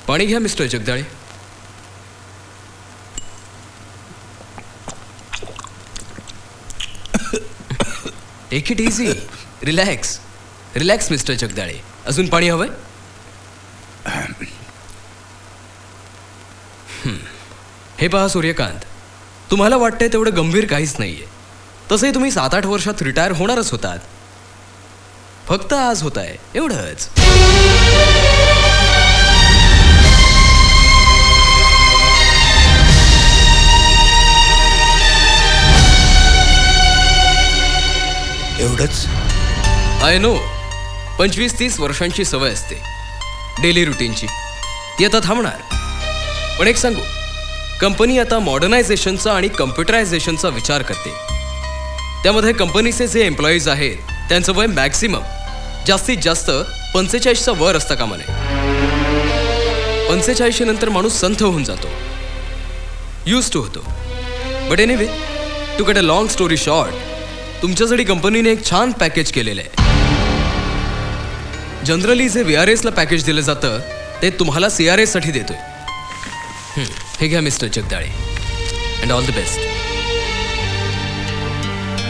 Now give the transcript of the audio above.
पाणी घ्या mister Jagdale. Take it easy. Relax relax mister Jagdale. अजून पाणी हवंय? हे पहा सूर्यकांत, तुम्हाला वाटतंय तेवढं गंभीर काहीच नाहीये. तसंही तुम्ही 7-8 वर्षात रिटायर होणारच होतात. फक्त आज होत आहे एवढंच. एवढंच? I know. 25-30 वर्षांची सवय असते डेली रुटीनची, ती आता थांबणार. पण एक सांगू, कंपनी आता मॉडर्नायझेशनचा आणि कम्प्युटरायझेशनचा विचार करते. त्यामध्ये कंपनीचे जे एम्प्लॉईज आहेत त्यांचं वय मॅक्सिमम जास्तीत जास्त 45च्या वर असता कामा नये. 45 नंतर माणूस संथ होऊन जातो, यूज टू होतो. But anyway, to get a long story short, तुमच्यासाठी कंपनीने एक छान पॅकेज केलेलं आहे. जनरली जे VRSला पॅकेज दिलं जातं ते तुम्हाला CRS साठी देतोय. हे घ्या mister Jagdale, and all the best.